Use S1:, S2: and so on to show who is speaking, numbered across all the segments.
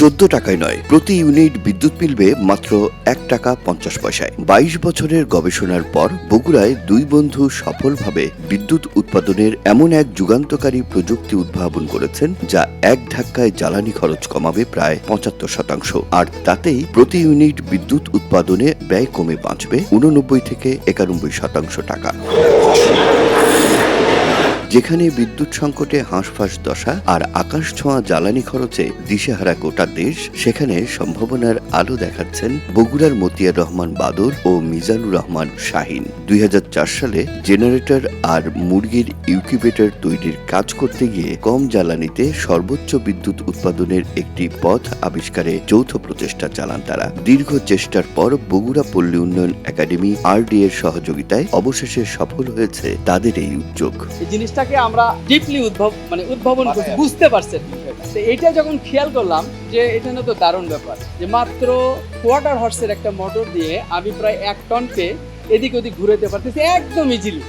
S1: 14 টাকায় নয়, প্রতি ইউনিট বিদ্যুৎ মিলবে মাত্র 1 টাকা 50 পয়সায়। 22 বছরের গবেষণার পর বগুড়ায় দুই বন্ধু সফলভাবে বিদ্যুৎ উৎপাদনের এমন এক যুগান্তকারী প্রযুক্তি উদ্ভাবন করেছেন যা এক ধাক্কায় জ্বালানি খরচ কমাবে প্রায় 75%, আর তাতেই প্রতি ইউনিট বিদ্যুৎ উৎপাদনে ব্যয় কমে বাঁচবে 89 থেকে 91% টাকা। যেখানে বিদ্যুৎ সংকটে হাঁসফাঁস দশা আর আকাশ ছোঁয়া জ্বালানি খরচে দিশেহারা গোটা দেশ, সেখানে সম্ভাবনার আলো দেখাচ্ছেন বগুড়ার মতিয়ার রহমান বাদর ও মিজানুর রহমান শাহিন। 2004 সালে জেনারেটর আর মুরগির ইনকিউবেটর তৈরির কাজ করতে গিয়ে কম জ্বালানিতে সর্বোচ্চ বিদ্যুৎ উৎপাদনের একটি পথ আবিষ্কারে যৌথ প্রচেষ্টা চালান তারা। দীর্ঘ চেষ্টার পর বগুড়া পল্লী উন্নয়ন একাডেমি RD এর সহযোগিতায় অবশেষে সফল হয়েছে তাদের এই উদ্যোগ।
S2: আমরা ডিপলি উদ্ভাবন করছি, বুঝতে পারছেন। এইটা যখন খেয়াল করলাম যে এটা না তো দারুণ ব্যাপার, যে মাত্র কোয়ার্টার হর্সের একটা মোটর দিয়ে আমি প্রায় 1 টনকে এদিক ওদিক ঘুরাতে পারতেছি একদম ইজিলি।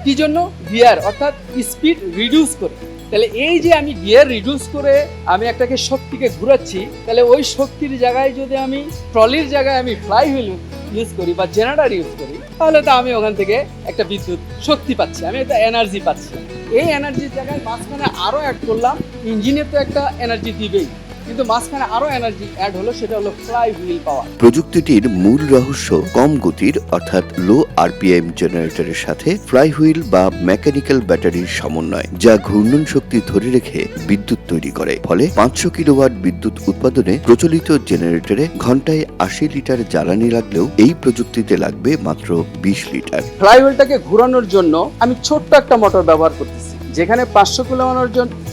S2: কি জন্য? গিয়ার, অর্থাৎ স্পিড রিডিউস করে। তাহলে এই যে আমি গিয়ার রিডিউস করে আমি একটাকে শক্তিকে ঘুরাচ্ছি, তাহলে ওই শক্তির জায়গায় যদি আমি ট্রলির জায়গায় আমি ফ্লাই হুইল ইউজ করি বা জেনারেটর ইউজ করি, তাহলে তো আমি ওখান থেকে একটা বিদ্যুৎ শক্তি পাচ্ছি, আমি একটা এনার্জি পাচ্ছি। এই এনার্জির জায়গায় মাঝখানে আরো অ্যাড করলাম, ইঞ্জিনে তো একটা এনার্জি দিবেই, কিন্তু মাঝখানে আরো এনার্জি অ্যাড হলো, সেটা হলো ফ্লাই হুইল পাওয়ার।
S1: প্রযুক্তিটির মূল রহস্য কম গতির অর্থাৎ লো RPM জেনারেটরের সাথে ফ্লাই হুইল বা মেকানিক্যাল ব্যাটারির সমন্বয়, যা ঘূর্ণন শক্তি ধরে রেখে বিদ্যুৎ তৈরি করে। ফলে 500 কিলোওয়াট বিদ্যুৎ উৎপাদনে প্রচলিত জেনারেটরে ঘন্টায় 80 লিটার জ্বালানি লাগলেও এই প্রযুক্তিতে লাগবে মাত্র 20 লিটার।
S2: ফ্লাই হুইলটাকে ঘোরানোর জন্য আমি ছোট্ট একটা মোটর ব্যবহার করতেছি, যেখানে 500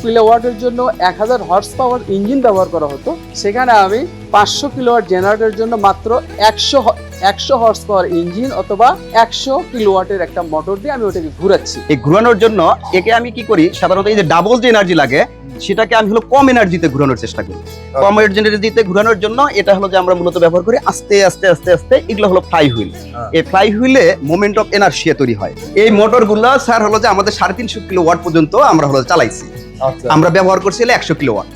S2: কিলোওয়াটের জন্য 1000 হর্স পাওয়ার ইঞ্জিন ব্যবহার করা হতো, সেখানে আমি 500 কিলোওয়াট জেনারেটরের জন্য মাত্র 100 হর্স পাওয়ার ইঞ্জিন অথবা 100 কিলোওয়াটের একটা মোটর দিয়ে আমি ওটাকে ঘুরাচ্ছি।
S3: এই ঘুরানোর জন্য একে আমি কি করি, সাধারণত এই যে ডাবল যে এনার্জি লাগে সেটাকে আমি কম এনার্জিতে ঘুরানোর চেষ্টা করি। কম এনার্জিতে ঘুরানোর জন্য এটা যে আমরা মূলত ব্যবহার করি আস্তে আস্তে আস্তে আস্তে, এগুলো ফ্লাই হুইল। এই ফ্লাই হুইলে মোমেন্ট অফ ইনারশিয়া তৈরি হয়। এই মোটরগুলো স্যার যে আমাদের 350 কিলোওয়াট পর্যন্ত আমরা চালাইছি। আমরা ব্যবহার করছি 100 কিলোওয়াট।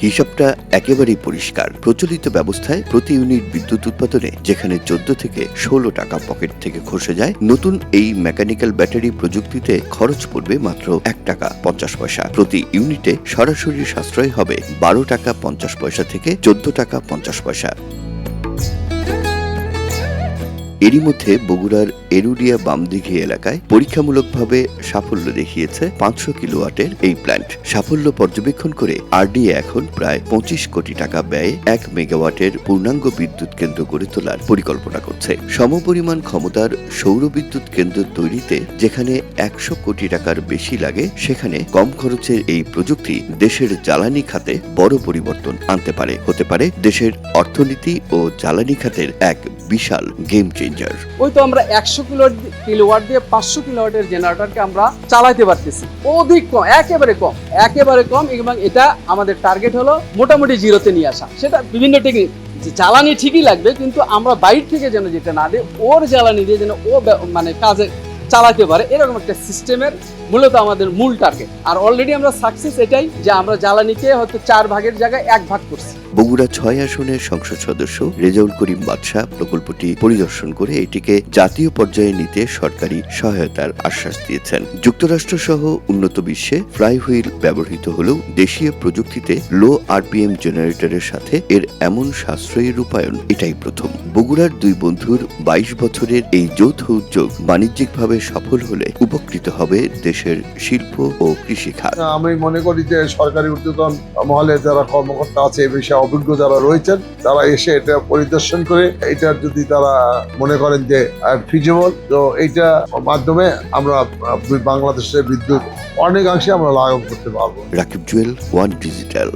S1: হিসাবটা একেবারেই পরিষ্কার। প্রচলিত ব্যবস্থায় প্রতি ইউনিট বিদ্যুৎ উৎপাদনে যেখানে 14 থেকে 16 টাকা পকেট থেকে খসে যায়, নতুন এই মেকানিক্যাল ব্যাটারি প্রযুক্তিতে খরচ পড়বে মাত্র 1 টাকা 50 পয়সা। প্রতি ইউনিটে সরাসরি সাশ্রয় হবে 12 টাকা 50 পয়সা থেকে 14 টাকা 50 পয়সা। এরই মধ্যে বগুড়ার এরুডিয়া বামদিঘি এলাকায় পরীক্ষামূলকভাবে সাফল্য দেখিয়েছে 500 কিলোওয়াটের এই প্ল্যান্ট। সাফল্য পর্যবেক্ষণ করে RD এখন প্রায় 25 কোটি টাকা ব্যয়ে 1 মেগাওয়াটের পূর্ণাঙ্গ বিদ্যুৎ কেন্দ্র গড়ে তোলার পরিকল্পনা করছে। সমপরিমাণ ক্ষমতার সৌর বিদ্যুৎ কেন্দ্র তৈরিতে যেখানে 100 কোটি টাকার বেশি লাগে, সেখানে কম খরচের এই প্রযুক্তি দেশের জ্বালানি খাতে বড় পরিবর্তন আনতে পারে, হতে পারে দেশের অর্থনীতি ও জ্বালানি খাতের এক বিশাল গেম চেঞ্জার।
S2: ওই তো আমরা 100 কিলোওয়াট দিয়ে 500 কিলোওয়াটের জেনারেটরকে আমরা চালাতে পারতেছি, অধিক কম, একেবারে কম, এবং এটা আমাদের টার্গেট হলো মোটামুটি জিরোতে নিয়ে আসা। সেটা বিভিন্ন টেকনিক, জ্বালানি ঠিকই লাগবে, কিন্তু আমরা বাইরে থেকে যেন যেটা না দিয়ে ওর জ্বালানি দিয়ে যেন ও কাজে চালাতে পারে, এরকম একটা সিস্টেমের মূলত আমাদের মূল টার্গেট। আর অলরেডি আমরা সাকসেস এটাই যে আমরা জ্বালানিকে হয়তো 4 ভাগের জায়গায় 1 ভাগ করছি।
S1: বগুড়া 6 আসনের সংসদ সদস্য রেজাউল করিম বাদশা প্রকল্পটি পরিদর্শন করে এটিকে জাতীয় পর্যায়ে নিতে সরকারি সহায়তার আশ্বাস দিয়েছেন। যুক্তরাষ্ট্র সহ উন্নত বিশ্বে ফ্লাই হুইল ব্যবহৃত হলেও দেশীয় প্রযুক্তিতে লো RPM জেনারেটরের সাথে এর এমন সাশ্রয়ী রূপায়ণ এটাই প্রথম। বগুড়ার দুই বন্ধুর 22 বছরের এই যৌথ উদ্যোগ বাণিজ্যিকভাবে সফল হলে উপকৃত হবে দেশের শিল্প ও কৃষি খাত।
S4: আমি মনে করি যে সরকারি উদ্যোতন মহলে যারা কর্মকর্তা আছে, এই বিষয়ে অভিজ্ঞ যারা রয়েছেন, তারা এসে এটা পরিদর্শন করে এটা যদি তারা মনে করেন যে ফিজিবল, তো এইটা মাধ্যমে আমরা বাংলাদেশের বিদ্যুৎ অনেকাংশে আমরা লাঘব করতে পারবো।
S1: Rakib Jewel, one digital.